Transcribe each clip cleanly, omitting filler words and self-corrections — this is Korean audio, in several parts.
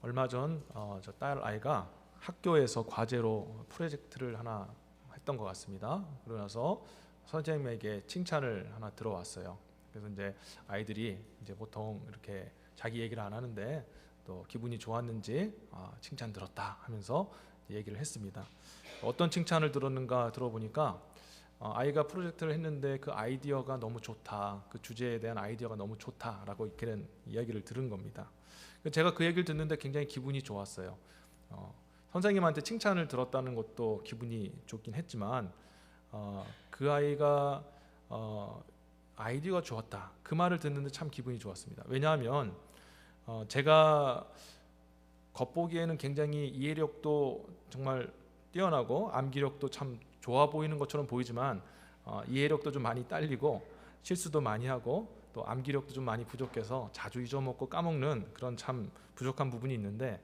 얼마 전 저 딸 아이가 학교에서 과제로 프로젝트를 하나 했던 것 같습니다. 그러면서 선생님에게 칭찬을 하나 들어왔어요. 그래서 이제 아이들이 이제 보통 이렇게 자기 얘기를 안 하는데 또 기분이 좋았는지 칭찬 들었다 하면서 얘기를 했습니다. 어떤 칭찬을 들었는가 들어보니까 아이가 프로젝트를 했는데 그 아이디어가 너무 좋다, 그 주제에 대한 아이디어가 너무 좋다라고 이렇게 이야기를 들은 겁니다. 제가 그 얘기를 듣는데 굉장히 기분이 좋았어요. 선생님한테 칭찬을 들었다는 것도 기분이 좋긴 했지만 그 아이가 아이디어가 좋았다, 그 말을 듣는데 참 기분이 좋았습니다. 왜냐하면 제가 겉보기에는 굉장히 이해력도 정말 뛰어나고 암기력도 참 좋아 보이는 것처럼 보이지만 이해력도 좀 많이 딸리고 실수도 많이 하고 또 암기력도 좀 많이 부족해서 자주 잊어먹고 까먹는 그런 참 부족한 부분이 있는데,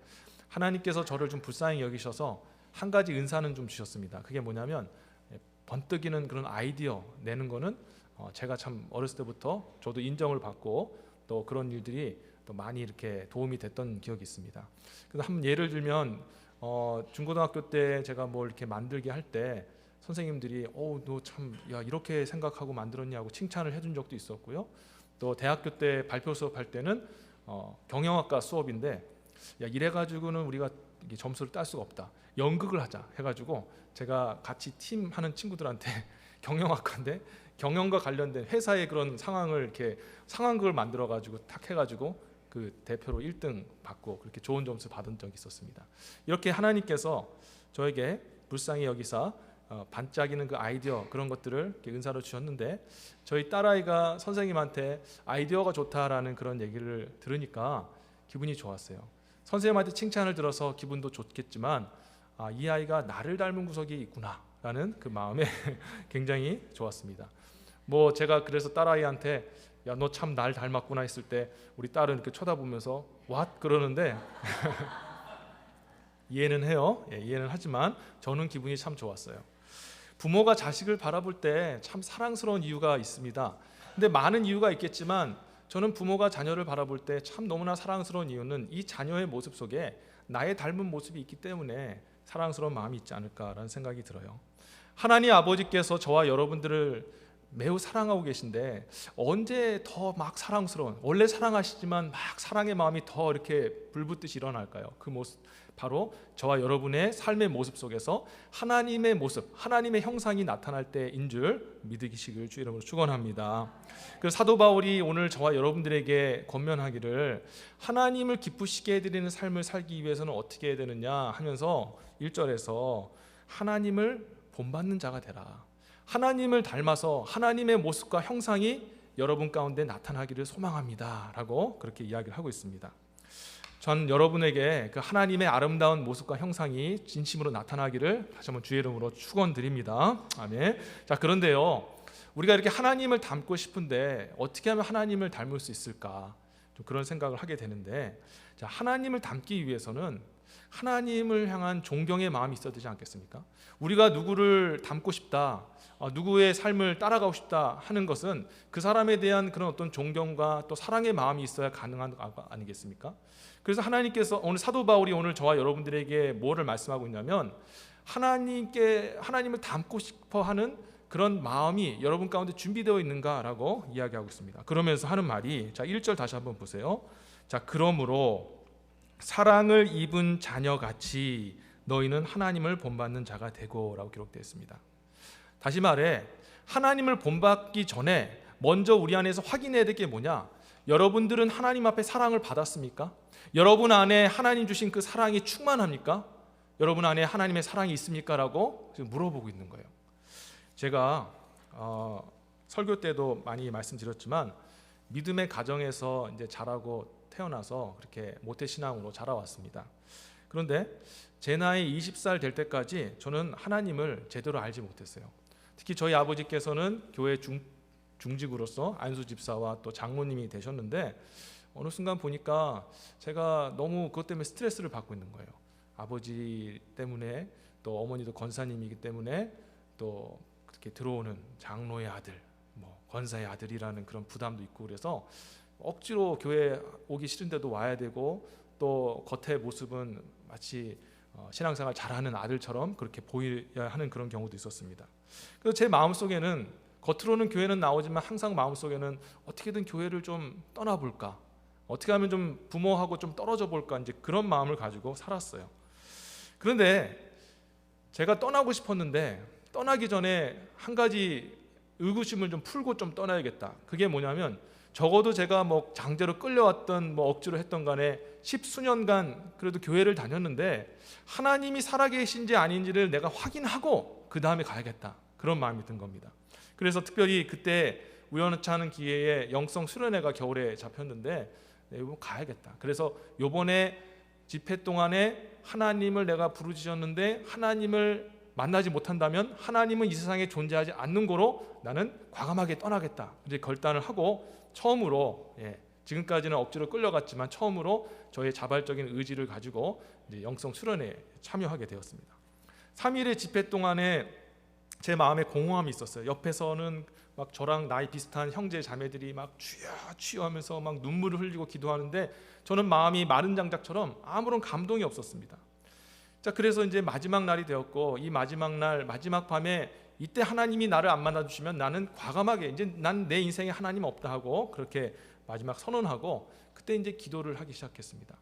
하나님께서 저를 좀 불쌍히 여기셔서 한 가지 은사는 좀 주셨습니다. 그게 뭐냐면 번뜩이는 그런 아이디어 내는 거는 제가 참 어렸을 때부터 저도 인정을 받고 또 그런 일들이 또 많이 이렇게 도움이 됐던 기억이 있습니다. 그래서 한 예를 들면 중고등학교 때 제가 뭘 이렇게 만들게 할 때 선생님들이 너 참 야 이렇게 생각하고 만들었냐고 칭찬을 해준 적도 있었고요. 또 대학교 때 발표 수업할 때는 경영학과 수업인데 야 이래가지고는 우리가 점수를 딸 수가 없다, 연극을 하자 해가지고 제가 같이 팀 하는 친구들한테 경영학과인데 경영과 관련된 회사의 그런 상황을 이렇게 상황극을 만들어가지고 탁 해가지고 그 대표로 1등 받고 그렇게 좋은 점수 받은 적이 있었습니다. 이렇게 하나님께서 저에게 불쌍히 여기사 반짝이는 그 아이디어, 그런 것들을 이렇게 은사로 주셨는데, 저희 딸아이가 선생님한테 아이디어가 좋다라는 그런 얘기를 들으니까 기분이 좋았어요. 선생님한테 칭찬을 들어서 기분도 좋겠지만 이 아이가 나를 닮은 구석이 있구나 라는 그 마음에 굉장히 좋았습니다. 뭐 제가 그래서 딸아이한테 야 너 참 날 닮았구나 했을 때 우리 딸은 이렇게 쳐다보면서 what? 그러는데 이해는 해요. 이해는 하지만 저는 기분이 참 좋았어요. 부모가 자식을 바라볼 때 참 사랑스러운 이유가 있습니다. 근데 많은 이유가 있겠지만 저는 부모가 자녀를 바라볼 때 참 너무나 사랑스러운 이유는 이 자녀의 모습 속에 나의 닮은 모습이 있기 때문에 사랑스러운 마음이 있지 않을까라는 생각이 들어요. 하나님 아버지께서 저와 여러분들을 매우 사랑하고 계신데 언제 더 막 사랑스러운, 원래 사랑하시지만 막 사랑의 마음이 더 이렇게 불붙듯이 일어날까요? 그 모습 바로 저와 여러분의 삶의 모습 속에서 하나님의 모습, 하나님의 형상이 나타날 때인 줄 믿으시길 주 이름으로 축원합니다. 그래서 사도 바울이 오늘 저와 여러분들에게 권면하기를 하나님을 기쁘시게 해드리는 삶을 살기 위해서는 어떻게 해야 되느냐 하면서 1절에서 하나님을 본받는 자가 되라, 하나님을 닮아서 하나님의 모습과 형상이 여러분 가운데 나타나기를 소망합니다 라고 그렇게 이야기를 하고 있습니다. 전 여러분에게 그 하나님의 아름다운 모습과 형상이 진심으로 나타나기를 다시 한번 주의 이름으로 축원드립니다. 아멘. 자, 그런데요, 우리가 이렇게 하나님을 닮고 싶은데 어떻게 하면 하나님을 닮을 수 있을까, 좀 그런 생각을 하게 되는데, 자, 하나님을 닮기 위해서는 하나님을 향한 존경의 마음이 있어야 되지 않겠습니까? 우리가 누구를 닮고 싶다, 누구의 삶을 따라가고 싶다 하는 것은 그 사람에 대한 그런 어떤 존경과 또 사랑의 마음이 있어야 가능한 거 아니겠습니까? 그래서 하나님께서 오늘 사도 바울이 오늘 저와 여러분들에게 뭐를 말씀하고 있냐면 하나님을 닮고 싶어 하는 그런 마음이 여러분 가운데 준비되어 있는가라고 이야기하고 있습니다. 그러면서 하는 말이, 자 1절 다시 한번 보세요. 자, 그러므로 사랑을 입은 자녀같이 너희는 하나님을 본받는 자가 되고 라고 기록되어 있습니다. 다시 말해 하나님을 본받기 전에 먼저 우리 안에서 확인해야 될 게 뭐냐, 여러분들은 하나님 앞에 사랑을 받았습니까? 여러분 안에 하나님 주신 그 사랑이 충만합니까? 여러분 안에 하나님의 사랑이 있습니까? 라고 지금 물어보고 있는 거예요. 제가 설교 때도 많이 말씀드렸지만 믿음의 가정에서 이제 자라고 태어나서 그렇게 모태신앙으로 자라왔습니다. 그런데 제 나이 20살 될 때까지 저는 하나님을 제대로 알지 못했어요. 특히 저희 아버지께서는 교회 중직으로서 안수 집사와 또 장로님이 되셨는데 어느 순간 보니까 제가 너무 그것 때문에 스트레스를 받고 있는 거예요. 아버지 때문에, 또 어머니도 권사님이기 때문에, 또 그렇게 들어오는 장로의 아들, 권사의 아들이라는 그런 부담도 있고, 그래서 억지로 교회 오기 싫은데도 와야 되고 또 겉의 모습은 마치 신앙생활 잘하는 아들처럼 그렇게 보여야 하는 그런 경우도 있었습니다. 그래서 제 마음속에는 겉으로는 교회는 나오지만 항상 마음속에는 어떻게든 교회를 좀 떠나볼까, 어떻게 하면 좀 부모하고 좀 떨어져 볼까, 이제 그런 마음을 가지고 살았어요. 그런데 제가 떠나고 싶었는데 떠나기 전에 한 가지 의구심을 좀 풀고 좀 떠나야겠다. 그게 뭐냐면 적어도 제가 뭐 장제로 끌려왔던 뭐 억지로 했던 간에 10수년간 그래도 교회를 다녔는데 하나님이 살아계신지 아닌지를 내가 확인하고 그 다음에 가야겠다, 그런 마음이 든 겁니다. 그래서 특별히 그때 우연치 않은 기회에 영성 수련회가 겨울에 잡혔는데 이번 가야겠다. 그래서 요번에 집회 동안에 하나님을 내가 부르짖었는데 하나님을 만나지 못한다면 하나님은 이 세상에 존재하지 않는 거로 나는 과감하게 떠나겠다, 이제 결단을 하고 처음으로, 지금까지는 억지로 끌려갔지만 처음으로 저의 자발적인 의지를 가지고 이제 영성 수련회에 참여하게 되었습니다. 3일의 집회 동안에 제 마음에 공허함이 있었어요. 옆에서는 막 저랑 나이 비슷한 형제 자매들이 막 주여 주여 하면서 막 눈물을 흘리고 기도하는데 저는 마음이 마른 장작처럼 아무런 감동이 없었습니다. 자, 그래서 이제 마지막 날이 되었고 이 마지막 날 마지막 밤에 이때 하나님이 나를 안 만나 주시면 나는 과감하게 이제 난 내 인생에 하나님 없다 하고 그렇게 마지막 선언하고 그때 이제 기도를 하기 시작했습니다.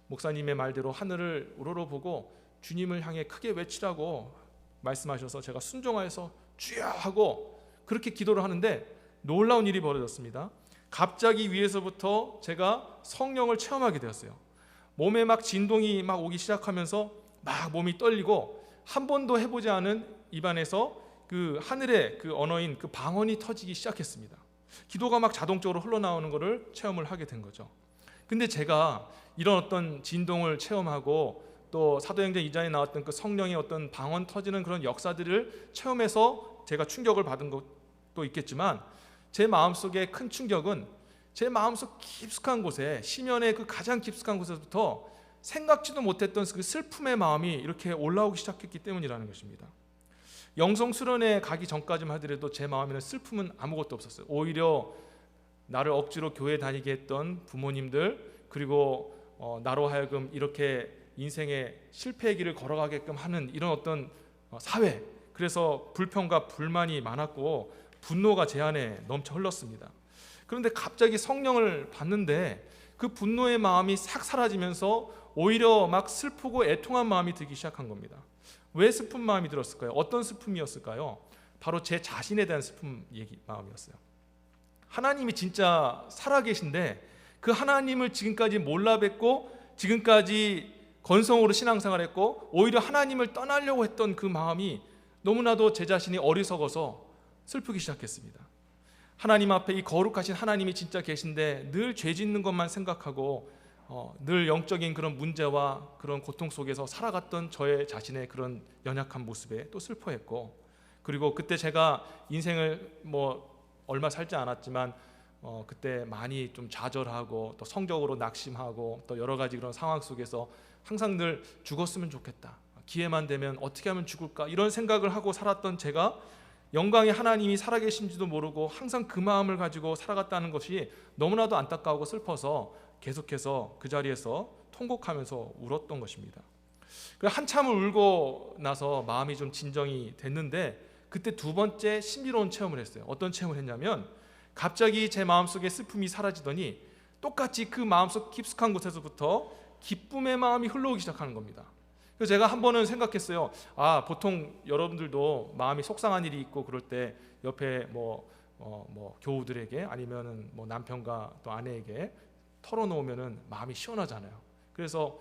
목사님의 말대로 하늘을 우러러보고 주님을 향해 크게 외치라고 말씀하셔서 제가 순종하여서 주여 하고 그렇게 기도를 하는데 놀라운 일이 벌어졌습니다. 갑자기 위에서부터 제가 성령을 체험하게 되었어요. 몸에 막 진동이 막 오기 시작하면서 막 몸이 떨리고 한 번도 해보지 않은 입안에서 그 하늘의 그 언어인 그 방언이 터지기 시작했습니다. 기도가 막 자동적으로 흘러나오는 것을 체험을 하게 된 거죠. 근데 제가 이런 어떤 진동을 체험하고 또 사도행전 2장에 나왔던 그 성령의 어떤 방언 터지는 그런 역사들을 체험해서 제가 충격을 받은 것도 있겠지만 제 마음속의 큰 충격은 제 마음속 깊숙한 곳에 심연의 그 가장 깊숙한 곳에서부터 생각지도 못했던 그 슬픔의 마음이 이렇게 올라오기 시작했기 때문이라는 것입니다. 영성 수련회 가기 전까지만 하더라도 제 마음에는 슬픔은 아무것도 없었어요. 오히려 나를 억지로 교회 다니게 했던 부모님들, 그리고 나로 하여금 이렇게 인생의 실패의 길을 걸어가게끔 하는 이런 어떤 사회, 그래서 불평과 불만이 많았고 분노가 제 안에 넘쳐 흘렀습니다. 그런데 갑자기 성령을 받는데 그 분노의 마음이 싹 사라지면서 오히려 막 슬프고 애통한 마음이 들기 시작한 겁니다. 왜 슬픈 마음이 들었을까요? 어떤 슬픔이었을까요? 바로 제 자신에 대한 슬픈 마음이었어요. 하나님이 진짜 살아계신데 그 하나님을 지금까지 몰라 뵙고 지금까지 건성으로 신앙생활했고 오히려 하나님을 떠나려고 했던 그 마음이 너무나도 제 자신이 어리석어서 슬프기 시작했습니다. 하나님 앞에 이 거룩하신 하나님이 진짜 계신데 늘 죄 짓는 것만 생각하고 늘 영적인 그런 문제와 그런 고통 속에서 살아갔던 저의 자신의 그런 연약한 모습에 또 슬퍼했고, 그리고 그때 제가 인생을 뭐 얼마 살지 않았지만 그때 많이 좀 좌절하고 또 성적으로 낙심하고 또 여러 가지 그런 상황 속에서 항상 늘 죽었으면 좋겠다, 기회만 되면 어떻게 하면 죽을까, 이런 생각을 하고 살았던 제가 영광의 하나님이 살아계신지도 모르고 항상 그 마음을 가지고 살아갔다는 것이 너무나도 안타까우고 슬퍼서 계속해서 그 자리에서 통곡하면서 울었던 것입니다. 한참을 울고 나서 마음이 좀 진정이 됐는데 그때 두 번째 신비로운 체험을 했어요. 어떤 체험을 했냐면 갑자기 제 마음속에 슬픔이 사라지더니 똑같이 그 마음속 깊숙한 곳에서부터 기쁨의 마음이 흘러오기 시작하는 겁니다. 그래서 제가 한 번은 생각했어요. 보통 여러분들도 마음이 속상한 일이 있고 그럴 때 옆에 뭐 교우들에게 아니면은 뭐 남편과 또 아내에게 털어놓으면은 마음이 시원하잖아요. 그래서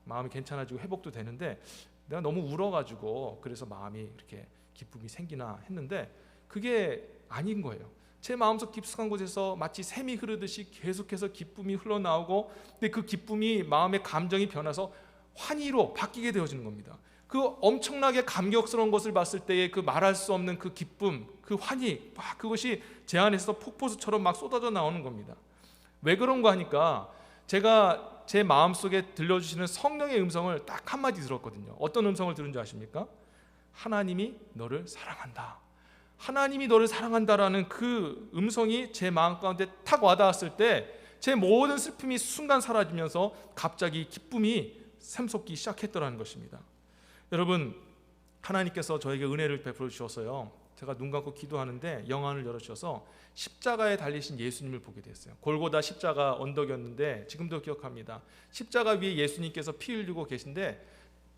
마음이 괜찮아지고 회복도 되는데 내가 너무 울어가지고 그래서 마음이 이렇게 기쁨이 생기나 했는데 그게 아닌 거예요. 제 마음속 깊숙한 곳에서 마치 샘이 흐르듯이 계속해서 기쁨이 흘러나오고, 근데 그 기쁨이 마음의 감정이 변해서 환희로 바뀌게 되어지는 겁니다. 그 엄청나게 감격스러운 것을 봤을 때의 그 말할 수 없는 그 기쁨, 그 환희, 그것이 제 안에서 폭포수처럼 막 쏟아져 나오는 겁니다. 왜 그런가 하니까 제가 제 마음속에 들려주시는 성령의 음성을 딱 한마디 들었거든요. 어떤 음성을 들은 줄 아십니까? 하나님이 너를 사랑한다. 하나님이 너를 사랑한다라는 그 음성이 제 마음 가운데 탁 와닿았을 때 제 모든 슬픔이 순간 사라지면서 갑자기 기쁨이 샘솟기 시작했더라는 것입니다. 여러분, 하나님께서 저에게 은혜를 베풀어 주셨어요. 제가 눈 감고 기도하는데 영안을 열어주셔서 십자가에 달리신 예수님을 보게 됐어요. 골고다 십자가 언덕이었는데 지금도 기억합니다. 십자가 위에 예수님께서 피 흘리고 계신데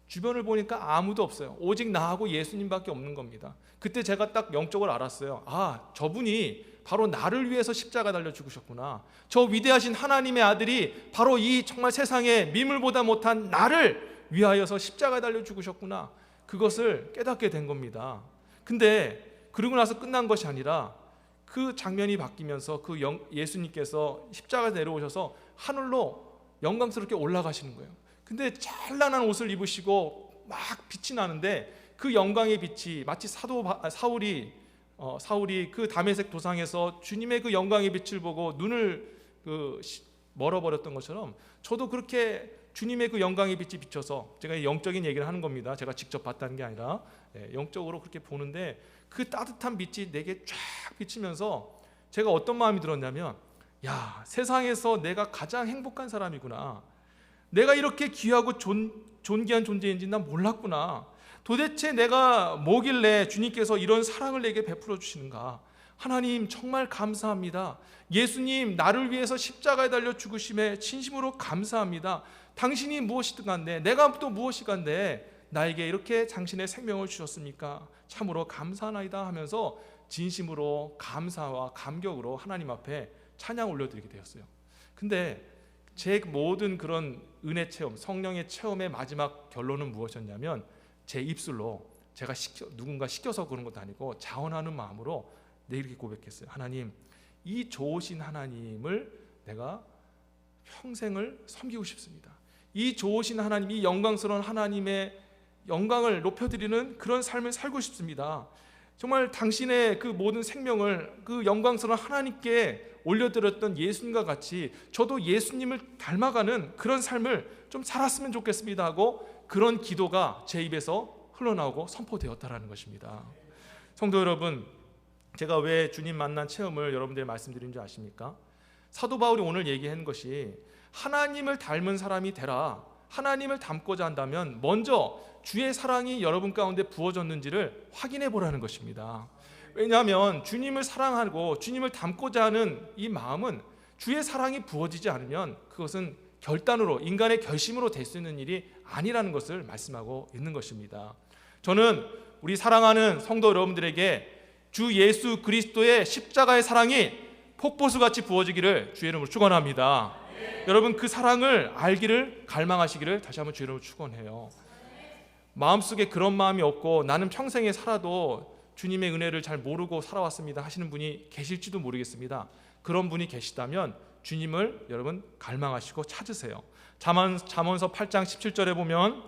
주변을 보니까 아무도 없어요. 오직 나하고 예수님밖에 없는 겁니다. 그때 제가 딱 영적으로 알았어요. 아, 저분이 바로 나를 위해서 십자가 달려 죽으셨구나. 저 위대하신 하나님의 아들이 바로 이 정말 세상에 미물보다 못한 나를 위하여서 십자가 달려 죽으셨구나. 그것을 깨닫게 된 겁니다. 근데 그러고 나서 끝난 것이 아니라 그 장면이 바뀌면서 예수님께서 십자가에 내려오셔서 하늘로 영광스럽게 올라가시는 거예요. 근데 찬란한 옷을 입으시고 막 빛이 나는데 그 영광의 빛이 마치 사울이 그 다메섹 도상에서 주님의 그 영광의 빛을 보고 눈을 멀어버렸던 것처럼 저도 그렇게 주님의 그 영광의 빛이 비쳐서, 제가 영적인 얘기를 하는 겁니다. 제가 직접 봤다는 게 아니라 영적으로 그렇게 보는데 그 따뜻한 빛이 내게 쫙 비치면서 제가 어떤 마음이 들었냐면, 야, 세상에서 내가 가장 행복한 사람이구나. 내가 이렇게 귀하고 존귀한 존재인지 난 몰랐구나. 도대체 내가 뭐길래 주님께서 이런 사랑을 내게 베풀어 주시는가. 하나님 정말 감사합니다. 예수님, 나를 위해서 십자가에 달려 죽으심에 진심으로 감사합니다. 당신이 무엇이든 간데 내가 또 무엇이 간데 나에게 이렇게 당신의 생명을 주셨습니까? 참으로 감사하나이다 하면서 진심으로 감사와 감격으로 하나님 앞에 찬양 올려드리게 되었어요. 근데 제 모든 그런 은혜 체험, 성령의 체험의 마지막 결론은 무엇이었냐면, 제 입술로 제가 누군가 시켜서 그런 것도 아니고 자원하는 마음으로 이렇게 고백했어요. 하나님, 이 좋으신 하나님을 내가 평생을 섬기고 싶습니다. 이 좋으신 하나님, 이 영광스러운 하나님의 영광을 높여드리는 그런 삶을 살고 싶습니다. 정말 당신의 그 모든 생명을 그 영광스러운 하나님께 올려드렸던 예수님과 같이 저도 예수님을 닮아가는 그런 삶을 좀 살았으면 좋겠습니다 하고, 그런 기도가 제 입에서 흘러나오고 선포되었다라는 것입니다. 성도 여러분, 제가 왜 주님 만난 체험을 여러분들에게 말씀드린 줄 아십니까? 사도 바울이 오늘 얘기한 것이 하나님을 닮은 사람이 되라, 하나님을 닮고자 한다면 먼저 주의 사랑이 여러분 가운데 부어졌는지를 확인해 보라는 것입니다. 왜냐하면 주님을 사랑하고 주님을 닮고자 하는 이 마음은 주의 사랑이 부어지지 않으면 그것은 결단으로, 인간의 결심으로 될 수 있는 일이 아니라는 것을 말씀하고 있는 것입니다. 저는 우리 사랑하는 성도 여러분들에게 주 예수 그리스도의 십자가의 사랑이 폭포수같이 부어지기를 주의 이름으로 축원합니다. 여러분, 그 사랑을 알기를 갈망하시기를 다시 한번 주의 이름으로 축원해요. 마음속에 그런 마음이 없고 나는 평생에 살아도 주님의 은혜를 잘 모르고 살아왔습니다 하시는 분이 계실지도 모르겠습니다. 그런 분이 계시다면 주님을 여러분 갈망하시고 찾으세요. 잠언서 8장 17절에 보면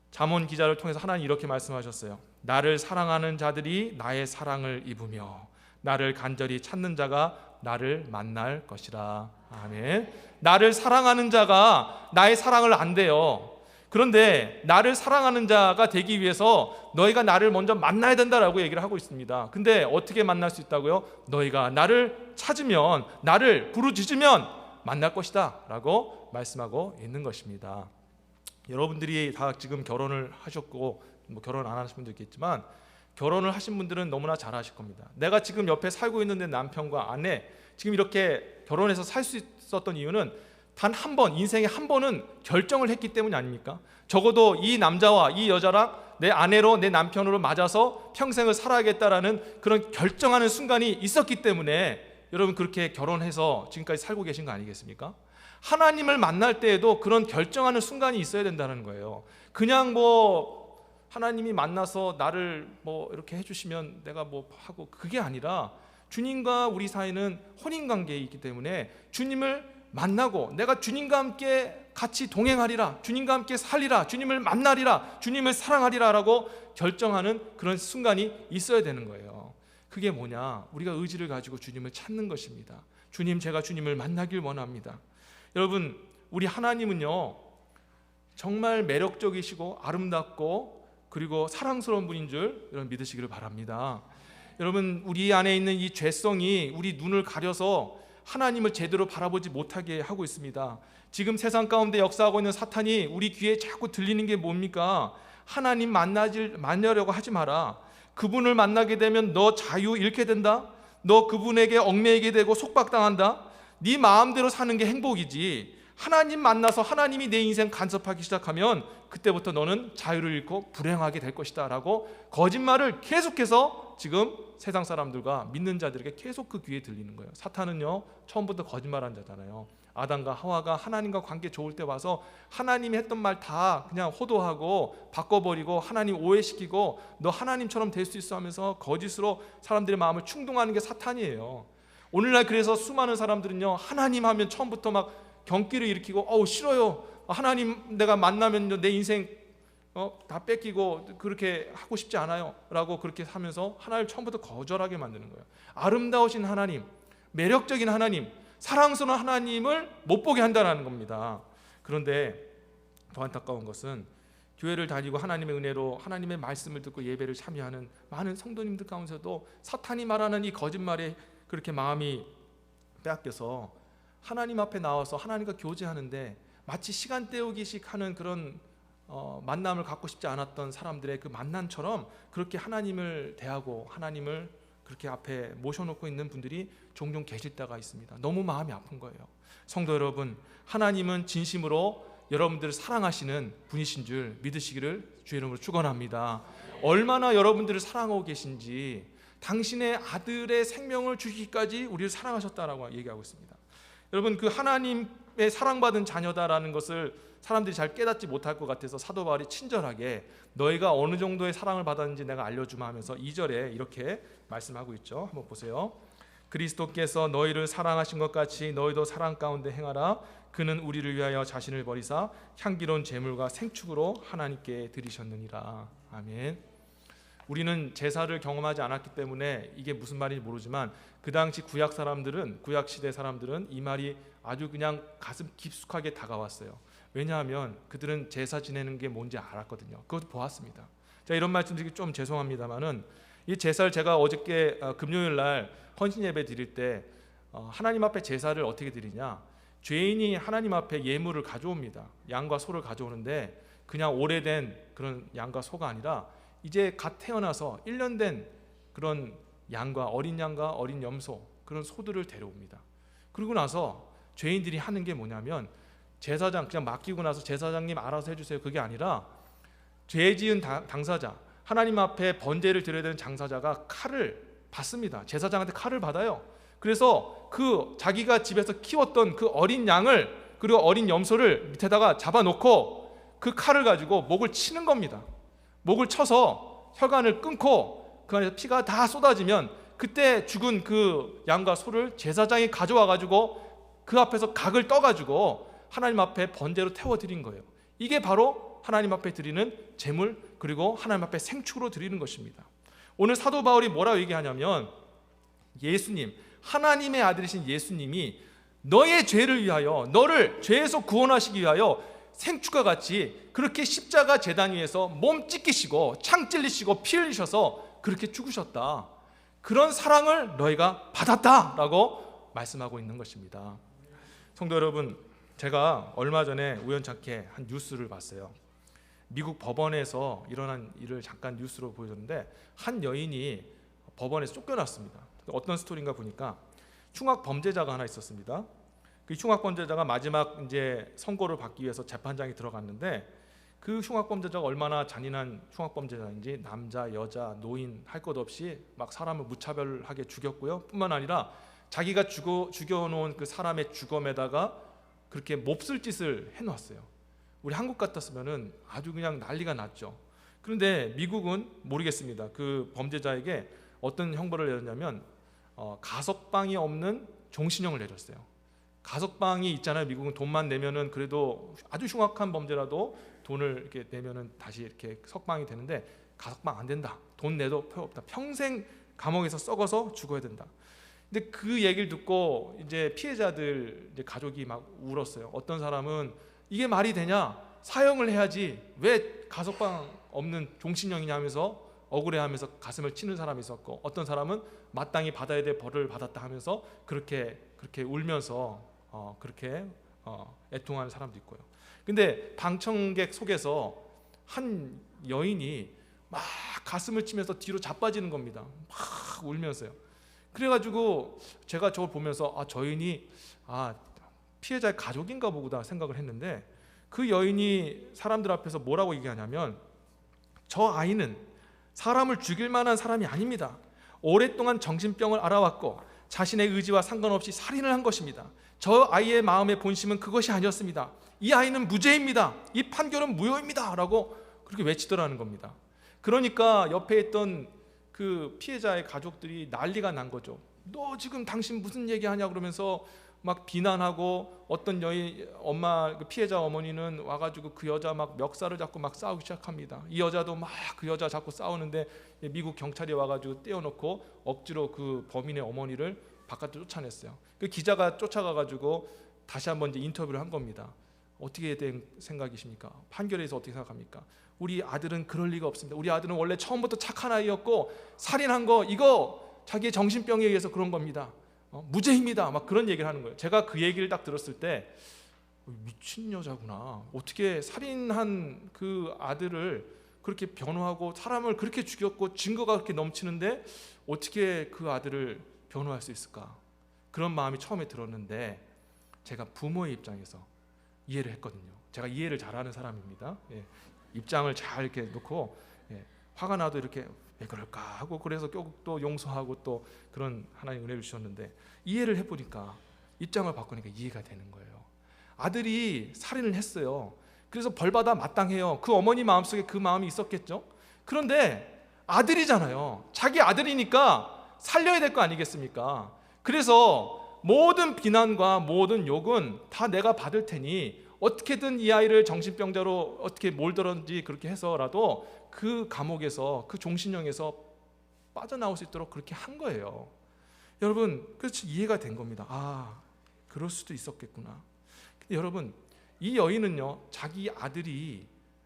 잠언 기자를 통해서 하나님 이렇게 말씀하셨어요. 나를 사랑하는 자들이 나의 사랑을 입으며 나를 간절히 찾는 자가 나를 만날 것이라. 아멘. 나를 사랑하는 자가 나의 사랑을 안대요. 그런데 나를 사랑하는 자가 되기 위해서 너희가 나를 먼저 만나야 된다라고 얘기를 하고 있습니다. 근데 어떻게 만날 수 있다고요? 너희가 나를 찾으면, 나를 부르짖으면 만날 것이다 라고 말씀하고 있는 것입니다. 여러분들이 다 지금 결혼을 하셨고 결혼 안 하신 분도 있겠지만 결혼을 하신 분들은 너무나 잘 아실 겁니다. 내가 지금 옆에 살고 있는 내 남편과 아내 지금 이렇게 결혼해서 살 수 있었던 이유는 단 한 번, 인생에 한 번은 결정을 했기 때문이 아닙니까? 적어도 이 남자와 이 여자랑 내 아내로, 내 남편으로 맞아서 평생을 살아야겠다라는 그런 결정하는 순간이 있었기 때문에 여러분 그렇게 결혼해서 지금까지 살고 계신 거 아니겠습니까? 하나님을 만날 때에도 그런 결정하는 순간이 있어야 된다는 거예요. 그냥 하나님이 만나서 나를 이렇게 해주시면 내가 하고, 그게 아니라 주님과 우리 사이는 혼인관계에 있기 때문에 주님을 만나고 내가 주님과 함께 같이 동행하리라, 주님과 함께 살리라, 주님을 만나리라, 주님을 사랑하리라 라고 결정하는 그런 순간이 있어야 되는 거예요. 그게 뭐냐? 우리가 의지를 가지고 주님을 찾는 것입니다. 주님, 제가 주님을 만나길 원합니다. 여러분, 우리 하나님은요 정말 매력적이시고 아름답고 그리고 사랑스러운 분인 줄 여러분 믿으시기를 바랍니다. 여러분, 우리 안에 있는 이 죄성이 우리 눈을 가려서 하나님을 제대로 바라보지 못하게 하고 있습니다. 지금 세상 가운데 역사하고 있는 사탄이 우리 귀에 자꾸 들리는 게 뭡니까? 하나님 만나려고 하지 마라. 그분을 만나게 되면 너 자유 잃게 된다. 너 그분에게 얽매이게 되고 속박당한다. 네 마음대로 사는 게 행복이지. 하나님 만나서 하나님이 내 인생 간섭하기 시작하면 그때부터 너는 자유를 잃고 불행하게 될 것이다 라고 거짓말을 계속해서 지금 세상 사람들과 믿는 자들에게 계속 그 귀에 들리는 거예요. 사탄은요, 처음부터 거짓말한 자잖아요. 아담과 하와가 하나님과 관계 좋을 때 와서 하나님이 했던 말 다 그냥 호도하고 바꿔버리고 하나님 오해시키고 너 하나님처럼 될 수 있어 하면서 거짓으로 사람들의 마음을 충동하는 게 사탄이에요. 오늘날 그래서 수많은 사람들은요, 하나님 하면 처음부터 막 경기를 일으키고 싫어요. 하나님 내가 만나면 내 인생 다 뺏기고 그렇게 하고 싶지 않아요 라고 그렇게 하면서 하나님을 처음부터 거절하게 만드는 거예요. 아름다우신 하나님, 매력적인 하나님, 사랑스러운 하나님을 못 보게 한다는 겁니다. 그런데 더 안타까운 것은 교회를 다니고 하나님의 은혜로 하나님의 말씀을 듣고 예배를 참여하는 많은 성도님들 가운데서도 사탄이 말하는 이 거짓말에 그렇게 마음이 빼앗겨서 하나님 앞에 나와서 하나님과 교제하는데 마치 시간 때우기식 하는 그런 만남을 갖고 싶지 않았던 사람들의 그 만남처럼 그렇게 하나님을 대하고 하나님을 그렇게 앞에 모셔놓고 있는 분들이 종종 계실 때가 있습니다. 너무 마음이 아픈 거예요. 성도 여러분, 하나님은 진심으로 여러분들을 사랑하시는 분이신 줄 믿으시기를 주의 이름으로 축원합니다. 얼마나 여러분들을 사랑하고 계신지, 당신의 아들의 생명을 주시기까지 우리를 사랑하셨다라고 얘기하고 있습니다. 여러분, 그 하나님의 사랑받은 자녀다라는 것을 사람들이 잘 깨닫지 못할 것 같아서 사도 바울이 친절하게 너희가 어느 정도의 사랑을 받았는지 내가 알려주마 하면서 2절에 이렇게 말씀하고 있죠. 한번 보세요. 그리스도께서 너희를 사랑하신 것 같이 너희도 사랑 가운데 행하라. 그는 우리를 위하여 자신을 버리사 향기로운 제물과 생축으로 하나님께 드리셨느니라. 아멘. 우리는 제사를 경험하지 않았기 때문에 이게 무슨 말인지 모르지만 그 당시 구약 시대 사람들은 이 말이 아주 그냥 가슴 깊숙하게 다가왔어요. 왜냐하면 그들은 제사 지내는 게 뭔지 알았거든요. 그것도 보았습니다. 자, 이런 말씀드리기 좀 죄송합니다만은 이 제사를 제가 어저께 금요일 날 헌신 예배 드릴 때 하나님 앞에 제사를 어떻게 드리냐? 죄인이 하나님 앞에 예물을 가져옵니다. 양과 소를 가져오는데 그냥 오래된 그런 양과 소가 아니라 이제 갓 태어나서 1년 된 그런 양과 어린 양과 어린 염소, 그런 소들을 데려옵니다. 그러고 나서 죄인들이 하는 게 뭐냐면 제사장 그냥 맡기고 나서 제사장님 알아서 해주세요, 그게 아니라 죄 지은 당사자, 하나님 앞에 번제를 드려야 되는 장사자가 칼을 받습니다. 제사장한테 칼을 받아요. 그래서 그 자기가 집에서 키웠던 그 어린 양을 그리고 어린 염소를 밑에다가 잡아놓고 그 칼을 가지고 목을 치는 겁니다. 목을 쳐서 혈관을 끊고 그 안에서 피가 다 쏟아지면 그때 죽은 그 양과 소를 제사장이 가져와 가지고 그 앞에서 각을 떠가지고 하나님 앞에 번제로 태워드린 거예요. 이게 바로 하나님 앞에 드리는 제물, 그리고 하나님 앞에 생축으로 드리는 것입니다. 오늘 사도 바울이 뭐라고 얘기하냐면 예수님, 하나님의 아들이신 예수님이 너의 죄를 위하여, 너를 죄에서 구원하시기 위하여 생축과 같이 그렇게 십자가 제단 위에서 몸 찢기시고 창 찔리시고 피 흘리셔서 그렇게 죽으셨다. 그런 사랑을 너희가 받았다라고 말씀하고 있는 것입니다. 성도 여러분, 제가 얼마 전에 우연찮게 한 뉴스를 봤어요. 미국 법원에서 일어난 일을 잠깐 뉴스로 보여줬는데 한 여인이 법원에서 쫓겨났습니다. 어떤 스토리인가 보니까 흉악 범죄자가 하나 있었습니다. 그 흉악 범죄자가 마지막 이제 선고를 받기 위해서 재판장에 들어갔는데 그 흉악 범죄자가 얼마나 잔인한 흉악 범죄자인지 남자, 여자, 노인 할 것 없이 막 사람을 무차별하게 죽였고요. 뿐만 아니라 자기가 죽여놓은 그 사람의 주검에다가 그렇게 몹쓸 짓을 해놓았어요. 우리 한국 같았으면은 아주 그냥 난리가 났죠. 그런데 미국은 모르겠습니다. 그 범죄자에게 어떤 형벌을 내렸냐면 가석방이 없는 종신형을 내렸어요. 가석방이 있잖아요. 미국은 돈만 내면은 그래도 아주 흉악한 범죄라도 돈을 이렇게 내면은 다시 이렇게 석방이 되는데 가석방 안 된다. 돈 내도 소용없다. 평생 감옥에서 썩어서 죽어야 된다. 근데 그 얘기를 듣고 이제 피해자들 이제 가족이 막 울었어요. 어떤 사람은 이게 말이 되냐? 사형을 해야지 왜 가석방 없는 종신형이냐 하면서 억울해하면서 가슴을 치는 사람이 있었고, 어떤 사람은 마땅히 받아야 될 벌을 받았다 하면서 그렇게 울면서 그렇게 애통하는 사람도 있고요. 근데 방청객 속에서 한 여인이 막 가슴을 치면서 뒤로 자빠지는 겁니다. 막 울면서요. 그래가지고 제가 저걸 보면서 저 여인이 피해자의 가족인가 보구나 생각을 했는데, 그 여인이 사람들 앞에서 뭐라고 얘기하냐면, 저 아이는 사람을 죽일 만한 사람이 아닙니다. 오랫동안 정신병을 앓아왔고 자신의 의지와 상관없이 살인을 한 것입니다. 저 아이의 마음의 본심은 그것이 아니었습니다. 이 아이는 무죄입니다. 이 판결은 무효입니다. 라고 그렇게 외치더라는 겁니다. 그러니까 옆에 있던 그 피해자의 가족들이 난리가 난 거죠. 너 지금 당신 무슨 얘기하냐 그러면서 막 비난하고, 어떤 여인 엄마, 그 피해자 어머니는 와가지고 그 여자 막 멱살을 잡고 막 싸우기 시작합니다. 이 여자도 막 그 여자 잡고 싸우는데 미국 경찰이 와가지고 떼어놓고 억지로 그 범인의 어머니를 바깥으로 쫓아냈어요. 그 기자가 쫓아가가지고 다시 한번 이제 인터뷰를 한 겁니다. 어떻게 된 생각이십니까? 판결에 대해서 어떻게 생각합니까? 우리 아들은 그럴 리가 없습니다. 우리 아들은 원래 처음부터 착한 아이였고 살인한 거 이거 자기의 정신병에 의해서 그런 겁니다. 무죄입니다. 막 그런 얘기를 하는 거예요. 제가 그 얘기를 딱 들었을 때 미친 여자구나. 어떻게 살인한 그 아들을 그렇게 변호하고 사람을 그렇게 죽였고 증거가 그렇게 넘치는데 어떻게 그 아들을 변호할 수 있을까? 그런 마음이 처음에 들었는데, 제가 부모의 입장에서 이해를 했거든요. 제가 이해를 잘하는 사람입니다. 입장을 잘 이렇게 놓고 화가 나도 이렇게 왜 그럴까 하고, 그래서 또 용서하고 또 그런 하나님 은혜를 주셨는데, 이해를 해보니까, 입장을 바꾸니까 이해가 되는 거예요. 아들이 살인을 했어요. 그래서 벌받아 마땅해요. 그 어머니 마음속에 그 마음이 있었겠죠. 그런데 아들이잖아요. 자기 아들이니까 살려야 될 거 아니겠습니까? 그래서 모든 비난과 모든 욕은 다 내가 받을 테니 어떻게든 이 아이를 정신병자로 어떻게 몰더런지 그렇게 해서라도 그 감옥에서, 그 종신형에서 빠져나올 수 있도록 그렇게 한 거예요. 여러분, 그렇지, 이해가 된 겁니다. 그럴 수도 있었겠구나. 근데 여러분, 이 여인은요, 자기 아들이,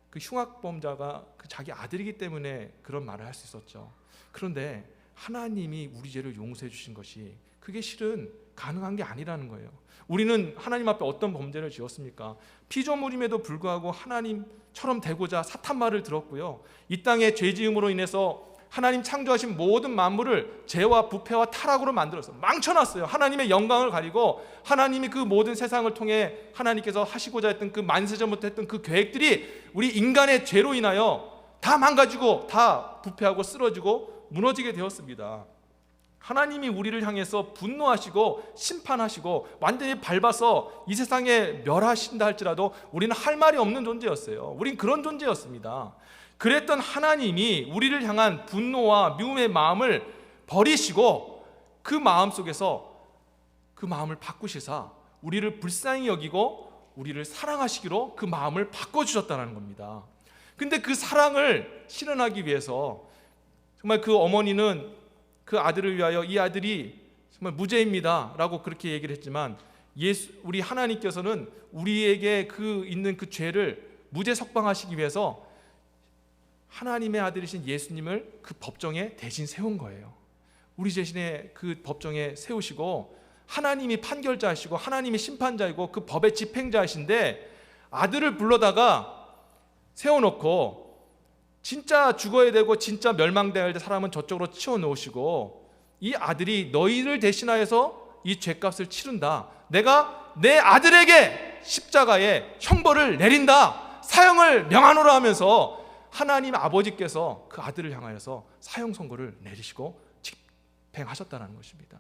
그 흉악범자가 자기 아들이기 때문에 그런 말을 할 수 있었죠. 그런데 하나님이 우리 죄를 용서해 주신 것이, 그게 실은 가능한 게 아니라는 거예요. 우리는 하나님 앞에 어떤 범죄를 지었습니까? 피조물임에도 불구하고 하나님처럼 되고자 사탄 말을 들었고요. 이 땅의 죄지음으로 인해서 하나님 창조하신 모든 만물을 죄와 부패와 타락으로 만들었어요. 망쳐놨어요. 하나님의 영광을 가리고, 하나님이 그 모든 세상을 통해 하나님께서 하시고자 했던 그 만세전부터 했던 그 계획들이 우리 인간의 죄로 인하여 다 망가지고 다 부패하고 쓰러지고 무너지게 되었습니다. 하나님이 우리를 향해서 분노하시고 심판하시고 완전히 밟아서 이 세상에 멸하신다 할지라도 우리는 할 말이 없는 존재였어요. 우린 그런 존재였습니다. 그랬던 하나님이 우리를 향한 분노와 미움의 마음을 버리시고, 그 마음 속에서 그 마음을 바꾸시사 우리를 불쌍히 여기고 우리를 사랑하시기로 그 마음을 바꿔주셨다는 겁니다. 근데 그 사랑을 실현하기 위해서 정말 그 어머니는 그 아들을 위하여 이 아들이 정말 무죄입니다 라고 그렇게 얘기를 했지만, 우리 하나님께서는 우리에게 있는 그 죄를 무죄 석방하시기 위해서 하나님의 아들이신 예수님을 그 법정에 대신 세운 거예요. 우리 대신에 그 법정에 세우시고, 하나님이 판결자이시고 하나님이 심판자이고 그 법의 집행자이신데, 아들을 불러다가 세워놓고 진짜 죽어야 되고 진짜 멸망될 사람은 저쪽으로 치워놓으시고, 이 아들이 너희를 대신하여서 이 죄값을 치른다, 내가 내 아들에게 십자가에 형벌을 내린다, 사형을 명하노라 하면서 하나님 아버지께서 그 아들을 향하여서 사형 선고를 내리시고 집행하셨다는 것입니다.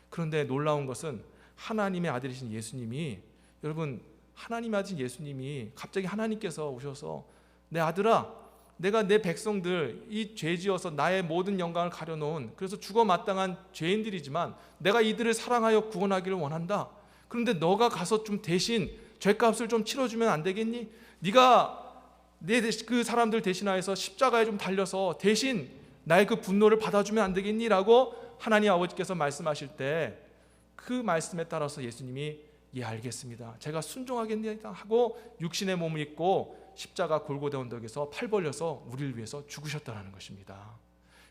그런데 놀라운 것은 하나님의 아들이신 예수님이, 여러분, 하나님의 아들이신 예수님이 갑자기 하나님께서 오셔서, 내 아들아, 내가 내 백성들 이 죄지어서 나의 모든 영광을 가려놓은, 그래서 죽어 마땅한 죄인들이지만 내가 이들을 사랑하여 구원하기를 원한다. 그런데 너가 가서 좀 대신 죄값을 좀 치러주면 안 되겠니? 네가 그 사람들 대신하여서 십자가에 좀 달려서 대신 나의 그 분노를 받아주면 안 되겠니? 라고 하나님 아버지께서 말씀하실 때, 그 말씀에 따라서 예수님이 알겠습니다, 제가 순종하겠습니다 하고 육신의 몸을 입고 십자가 골고다 언덕에서 팔 벌려서 우리를 위해서 죽으셨다는 것입니다.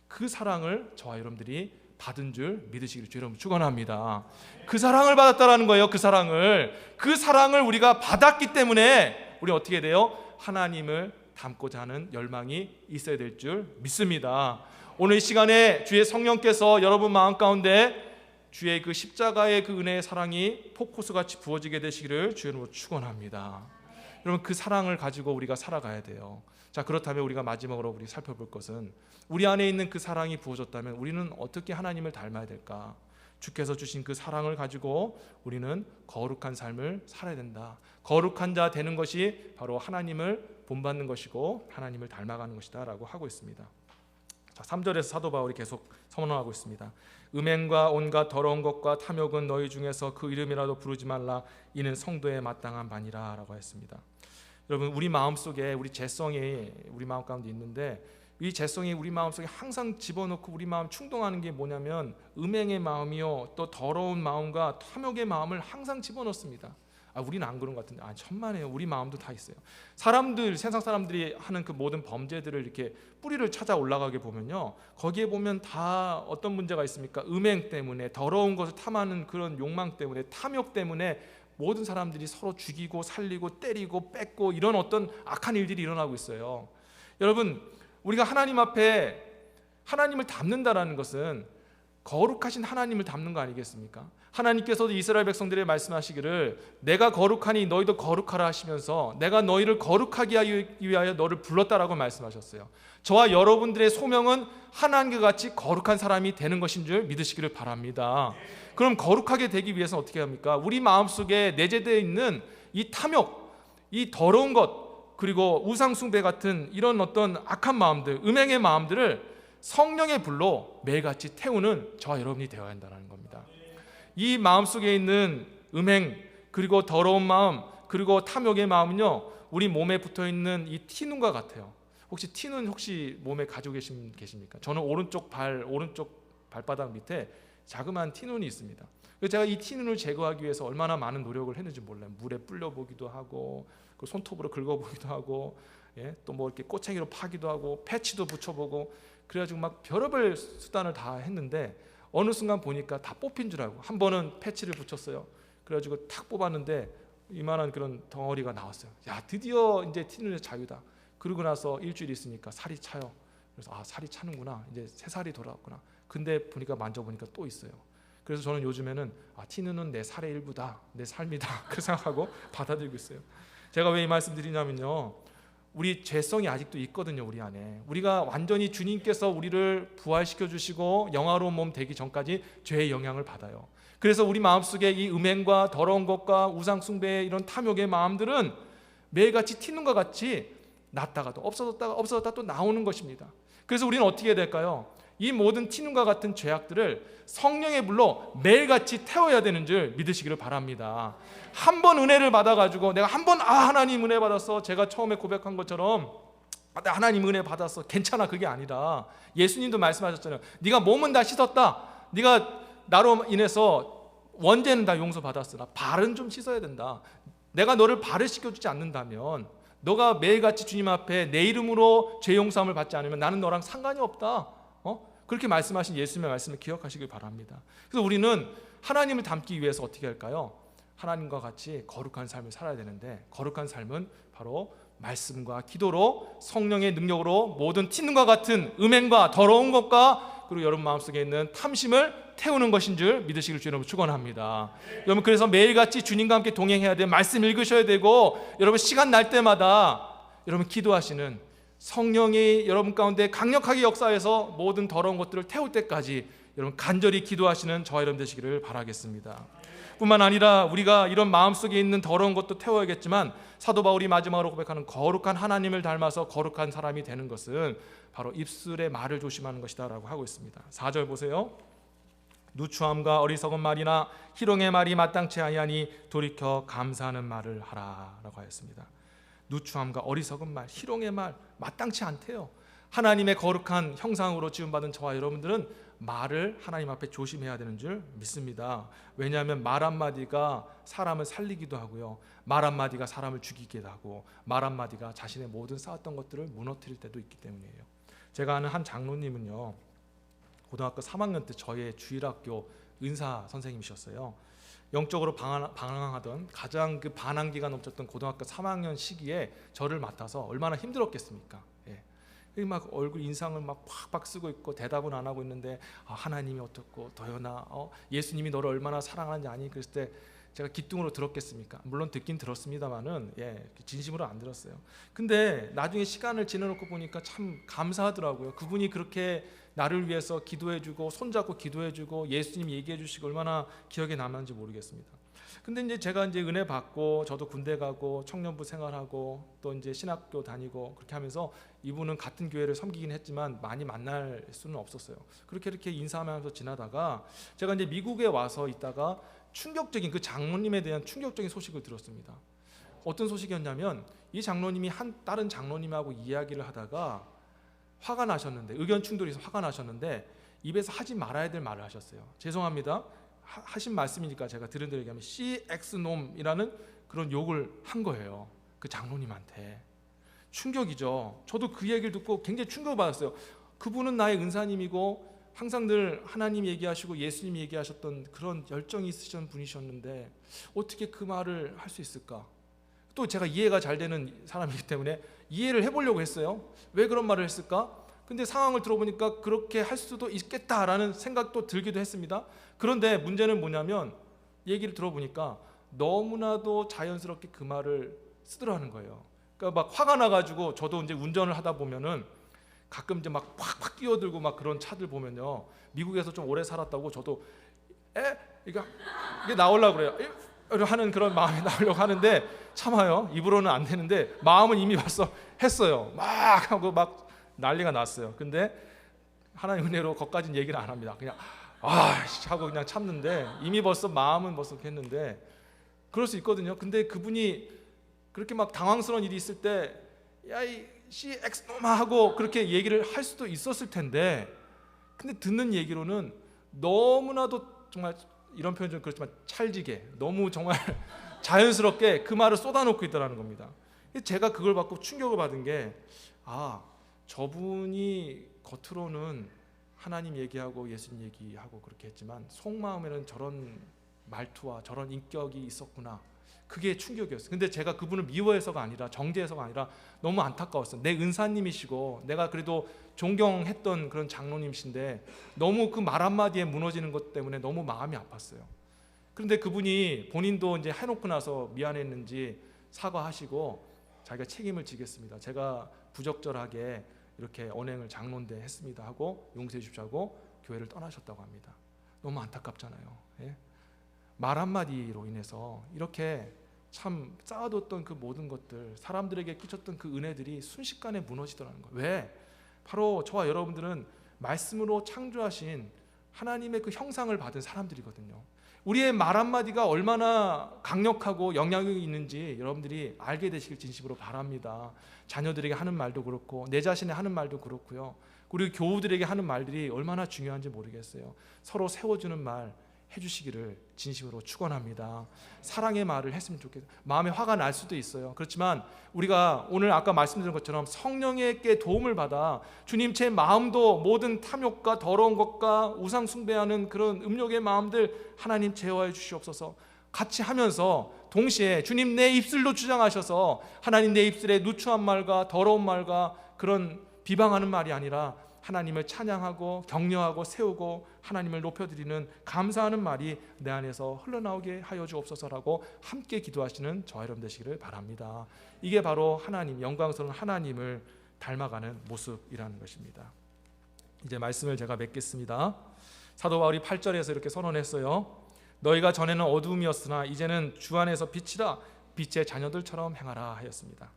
그 사랑을 저와 여러분들이 받은 줄 믿으시기를 주여 여러분 축원합니다. 그 사랑을 받았다라는 거예요. 그 사랑을 우리가 받았기 때문에 우리 어떻게 돼요? 하나님을 닮고자 하는 열망이 있어야 될 줄 믿습니다. 오늘 이 시간에 주의 성령께서 여러분 마음 가운데 주의 그 십자가의 그 은혜의 사랑이 포커스같이 부어지게 되시기를 주여 축원합니다. 여러분 그 사랑을 가지고 우리가 살아가야 돼요. 자, 그렇다면 우리가 마지막으로 우리 살펴볼 것은 우리 안에 있는 그 사랑이 부어졌다면 우리는 어떻게 하나님을 닮아야 될까? 주께서 주신 그 사랑을 가지고 우리는 거룩한 삶을 살아야 된다. 거룩한 자 되는 것이 바로 하나님을 본받는 것이고 하나님을 닮아가는 것이다 라고 하고 있습니다. 자, 3절에서 사도 바울이 계속 선언하고 있습니다. 음행과 온갖 더러운 것과 탐욕은 너희 중에서 그 이름이라도 부르지 말라. 이는 성도에 마땅한 바니라 라고 했습니다. 여러분 우리 마음속에 우리 죄성이 우리 마음 가운데 있는데 이 죄성이 우리 마음속에 항상 집어넣고 우리 마음 충동하는 게 뭐냐면 음행의 마음이요 또 더러운 마음과 탐욕의 마음을 항상 집어넣습니다. 우리는 안 그런 것 같은데 천만에요. 우리 마음도 다 있어요. 세상 사람들이 하는 그 모든 범죄들을 이렇게 뿌리를 찾아 올라가게 보면요, 거기에 보면 다 어떤 문제가 있습니까? 음행 때문에, 더러운 것을 탐하는 그런 욕망 때문에, 탐욕 때문에 모든 사람들이 서로 죽이고 살리고 때리고 뺏고 이런 어떤 악한 일들이 일어나고 있어요. 여러분 우리가 하나님 앞에 하나님을 닮는다라는 것은 거룩하신 하나님을 닮는 거 아니겠습니까? 하나님께서도 이스라엘 백성들에게 말씀하시기를 내가 거룩하니 너희도 거룩하라 하시면서 내가 너희를 거룩하게 위하여 너를 불렀다라고 말씀하셨어요. 저와 여러분들의 소명은 하나님과 같이 거룩한 사람이 되는 것인 줄 믿으시기를 바랍니다. 그럼 거룩하게 되기 위해서는 어떻게 합니까? 우리 마음속에 내재되어 있는 이 탐욕, 이 더러운 것, 그리고 우상숭배 같은 이런 어떤 악한 마음들, 음행의 마음들을 성령의 불로 매일같이 태우는 저와 여러분이 되어야 한다는 겁니다. 이 마음속에 있는 음행, 그리고 더러운 마음, 그리고 탐욕의 마음은요, 우리 몸에 붙어있는 이 티눈과 같아요. 혹시 티눈 몸에 가지고 계십니까? 저는 오른쪽 발바닥 밑에 자그마한 티눈이 있습니다. 그래서 제가 이 티눈을 제거하기 위해서 얼마나 많은 노력을 했는지 몰라요. 물에 불려보기도 하고 손톱으로 긁어보기도 하고, 또 뭐 이렇게 꼬챙이로 파기도 하고 패치도 붙여보고 그래가지고 막 별의별 수단을 다 했는데 어느 순간 보니까 다 뽑힌 줄 알고 한 번은 패치를 붙였어요. 그래가지고 탁 뽑았는데 이만한 그런 덩어리가 나왔어요. 야, 드디어 이제 티눈의 자유다. 그러고 나서 일주일 있으니까 살이 차요. 그래서 살이 차는구나. 이제 새 살이 돌아왔구나. 근데 보니까 만져보니까 또 있어요. 그래서 저는 요즘에는 티눈은 내 살의 일부다, 내 삶이다 그 생각하고 받아들이고 있어요. 제가 왜 이 말씀 드리냐면요, 우리 죄성이 아직도 있거든요. 우리 안에 우리가 완전히 주님께서 우리를 부활시켜 주시고 영화로운 몸 되기 전까지 죄의 영향을 받아요. 그래서 우리 마음속에 이 음행과 더러운 것과 우상숭배의 이런 탐욕의 마음들은 매일같이 튀는과 같이 났다가도 없어졌다가 또 나오는 것입니다. 그래서 우리는 어떻게 해야 될까요? 이 모든 튀는과 같은 죄악들을 성령의 불로 매일같이 태워야 되는 줄 믿으시기를 바랍니다. 한 번 은혜를 받아가지고 내가 한 번 하나님 은혜 받았어, 제가 처음에 고백한 것처럼 나 하나님 은혜 받았어, 괜찮아, 그게 아니라 예수님도 말씀하셨잖아요. 네가 몸은 다 씻었다, 네가 나로 인해서 원죄는 다 용서받았으나 발은 좀 씻어야 된다. 내가 너를 발을 씻겨주지 않는다면, 너가 매일같이 주님 앞에 내 이름으로 죄 용서함을 받지 않으면 나는 너랑 상관이 없다. 그렇게 말씀하신 예수님의 말씀을 기억하시길 바랍니다. 그래서 우리는 하나님을 닮기 위해서 어떻게 할까요? 하나님과 같이 거룩한 삶을 살아야 되는데, 거룩한 삶은 바로 말씀과 기도로 성령의 능력으로 모든 튀는과 같은 음행과 더러운 것과 그리고 여러분 마음속에 있는 탐심을 태우는 것인 줄 믿으시길 주님 축원합니다. 여러분 그래서 매일같이 주님과 함께 동행해야 돼요. 말씀 읽으셔야 되고, 여러분 시간 날 때마다 여러분 기도하시는 성령이 여러분 가운데 강력하게 역사해서 모든 더러운 것들을 태울 때까지 여러분 간절히 기도하시는 저와 여러분 되시기를 바라겠습니다. 뿐만 아니라 우리가 이런 마음속에 있는 더러운 것도 태워야겠지만, 사도 바울이 마지막으로 고백하는 거룩한 하나님을 닮아서 거룩한 사람이 되는 것은 바로 입술의 말을 조심하는 것이다 라고 하고 있습니다. 4절 보세요. 누추함과 어리석은 말이나 희롱의 말이 마땅치 아니하니 돌이켜 감사하는 말을 하라 라고 하였습니다. 누추함과 어리석은 말, 희롱의 말 마땅치 않대요. 하나님의 거룩한 형상으로 지음받은 저와 여러분들은 말을 하나님 앞에 조심해야 되는 줄 믿습니다. 왜냐하면 말 한마디가 사람을 살리기도 하고요, 말 한마디가 사람을 죽이기도 하고, 말 한마디가 자신의 모든 쌓았던 것들을 무너뜨릴 때도 있기 때문이에요. 제가 아는 한 장로님은요, 고등학교 3학년 때 저의 주일학교 은사 선생님이셨어요. 영적으로 방황하던 가장 그 반항기가 넘쳤던 고등학교 3학년 시기에 저를 맡아서 얼마나 힘들었겠습니까? 막 얼굴 인상을 막 팍팍 쓰고 있고 대답은 안 하고 있는데, 하나님이 어떻고 도연아, 예수님이 너를 얼마나 사랑하는지 아니? 그랬을 때 제가 기뚱으로 들었겠습니까? 물론 듣긴 들었습니다만은 진심으로 안 들었어요. 근데 나중에 시간을 지나놓고 보니까 참 감사하더라고요. 그분이 그렇게 나를 위해서 기도해주고 손잡고 기도해주고 예수님 얘기해주시고 얼마나 기억에 남았는지 모르겠습니다. 근데 이제 제가 이제 은혜 받고 저도 군대 가고 청년부 생활하고 또 이제 신학교 다니고 그렇게 하면서 이분은 같은 교회를 섬기긴 했지만 많이 만날 수는 없었어요. 이렇게 인사하면서 지나다가 제가 이제 미국에 와서 있다가 충격적인 그 장로님에 대한 충격적인 소식을 들었습니다. 어떤 소식이었냐면 이 장로님이 다른 장로님하고 이야기를 하다가 화가 나셨는데, 의견 충돌이 있어서 화가 나셨는데 입에서 하지 말아야 될 말을 하셨어요. 죄송합니다. 하신 말씀이니까 제가 들은 대로 얘기하면 CX놈이라는 그런 욕을 한 거예요. 그 장로님한테. 충격이죠. 저도 그 얘기를 듣고 굉장히 충격을 받았어요. 그분은 나의 은사님이고 항상 늘 하나님 얘기하시고 예수님 얘기하셨던 그런 열정이 있으신 분이셨는데 어떻게 그 말을 할 수 있을까? 또 제가 이해가 잘 되는 사람이기 때문에 이해를 해보려고 했어요. 왜 그런 말을 했을까? 근데 상황을 들어보니까 그렇게 할 수도 있겠다라는 생각도 들기도 했습니다. 그런데 문제는 뭐냐면 얘기를 들어보니까 너무나도 자연스럽게 그 말을 쓰더라는 거예요. 그러니까 막 화가 나가지고 저도 이제 운전을 하다 보면은 가끔 이제 막 팍팍 뛰어들고 막 그런 차들 보면요, 미국에서 좀 오래 살았다고 저도 이게 나오려고 그래요. 하는 그런 마음이 나오려고 하는데 참아요. 입으로는 안 되는데 마음은 이미 벌써 했어요. 막 하고 막 난리가 났어요. 근데 하나님 은혜로 거기까지는 얘기를 안 합니다. 그냥 하고 그냥 참는데 이미 벌써 마음은 벌써 했는데 그럴 수 있거든요. 근데 그분이 그렇게 막 당황스러운 일이 있을 때 야 이 CX놈아 하고 그렇게 얘기를 할 수도 있었을 텐데, 근데 듣는 얘기로는 너무나도 정말 이런 표현 좀 그렇지만 찰지게 너무 정말 자연스럽게 그 말을 쏟아놓고 있다는 겁니다. 제가 그걸 받고 충격을 받은 게 저분이 겉으로는 하나님 얘기하고 예수님 얘기하고 그렇게 했지만 속마음에는 저런 말투와 저런 인격이 있었구나. 그게 충격이었어요. 근데 제가 그분을 미워해서가 아니라 정죄해서가 아니라 너무 안타까웠어요. 내 은사님이시고 내가 그래도 존경했던 그런 장로님이신데 너무 그 말 한마디에 무너지는 것 때문에 너무 마음이 아팠어요. 그런데 그분이 본인도 이제 해놓고 나서 미안했는지 사과하시고 자기가 책임을 지겠습니다. 제가 부적절하게 이렇게 언행을 장로인데 했습니다 하고 용서해 주시고 교회를 떠나셨다고 합니다. 너무 안타깝잖아요. 말 한마디로 인해서 이렇게 참 쌓아뒀던 그 모든 것들, 사람들에게 끼쳤던 그 은혜들이 순식간에 무너지더라는 거예요. 왜? 바로 저와 여러분들은 말씀으로 창조하신 하나님의 그 형상을 받은 사람들이거든요. 우리의 말 한마디가 얼마나 강력하고 영향력이 있는지 여러분들이 알게 되시길 진심으로 바랍니다. 자녀들에게 하는 말도 그렇고 내 자신의 하는 말도 그렇고요. 우리 교우들에게 하는 말들이 얼마나 중요한지 모르겠어요. 서로 세워주는 말 해주시기를 진심으로 축원합니다. 사랑의 말을 했으면 좋겠어요. 마음에 화가 날 수도 있어요. 그렇지만 우리가 오늘 아까 말씀드린 것처럼 성령에게 도움을 받아 주님 제 마음도 모든 탐욕과 더러운 것과 우상 숭배하는 그런 음욕의 마음들 하나님 제어해 주시옵소서. 같이 하면서 동시에 주님 내 입술로 주장하셔서 하나님 내 입술에 누추한 말과 더러운 말과 그런 비방하는 말이 아니라 하나님을 찬양하고 격려하고 세우고 하나님을 높여드리는 감사하는 말이 내 안에서 흘러나오게 하여 주옵소서라고 함께 기도하시는 저와 여러분 되시기를 바랍니다. 이게 바로 하나님, 영광스러운 하나님을 닮아가는 모습이라는 것입니다. 이제 말씀을 제가 맺겠습니다. 사도 바울이 8절에서 이렇게 선언했어요. 너희가 전에는 어두움이었으나 이제는 주 안에서 빛이라, 빛의 자녀들처럼 행하라 하였습니다.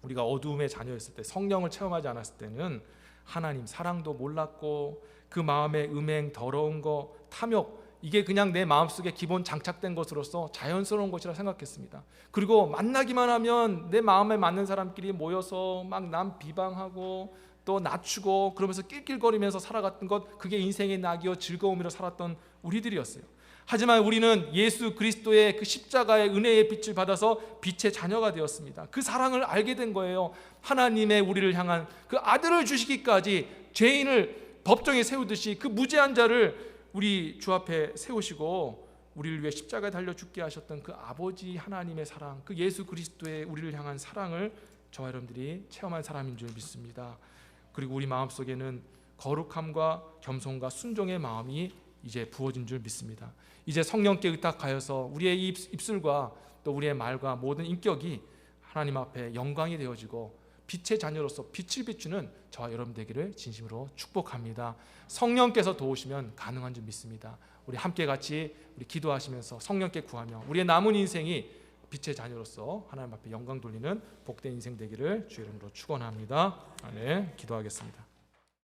우리가 어두움의 자녀였을 때, 성령을 체험하지 않았을 때는 하나님 사랑도 몰랐고 그 마음의 음행, 더러운 거, 탐욕, 이게 그냥 내 마음속에 기본 장착된 것으로서 자연스러운 것이라 생각했습니다. 그리고 만나기만 하면 내 마음에 맞는 사람끼리 모여서 막 남 비방하고 또 낮추고 그러면서 낄낄거리면서 살아갔던 것, 그게 인생의 낙이요 즐거움으로 살았던 우리들이었어요. 하지만 우리는 예수 그리스도의 그 십자가의 은혜의 빛을 받아서 빛의 자녀가 되었습니다. 그 사랑을 알게 된 거예요. 하나님의 우리를 향한 그 아들을 주시기까지 죄인을 법정에 세우듯이 그 무죄한 자를 우리 주 앞에 세우시고 우리를 위해 십자가에 달려 죽게 하셨던 그 아버지 하나님의 사랑, 그 예수 그리스도의 우리를 향한 사랑을 저와 여러분들이 체험한 사람인 줄 믿습니다. 그리고 우리 마음속에는 거룩함과 겸손과 순종의 마음이 이제 부어진 줄 믿습니다. 이제 성령께 의탁하여서 우리의 입술과 또 우리의 말과 모든 인격이 하나님 앞에 영광이 되어지고 빛의 자녀로서 빛을 비추는 저와 여러분 되기를 진심으로 축복합니다. 성령께서 도우시면 가능한 줄 믿습니다. 우리 함께 같이 우리 기도하시면서 성령께 구하며 우리의 남은 인생이 빛의 자녀로서 하나님 앞에 영광 돌리는 복된 인생 되기를 주의 이름으로 축원합니다. 네, 기도하겠습니다.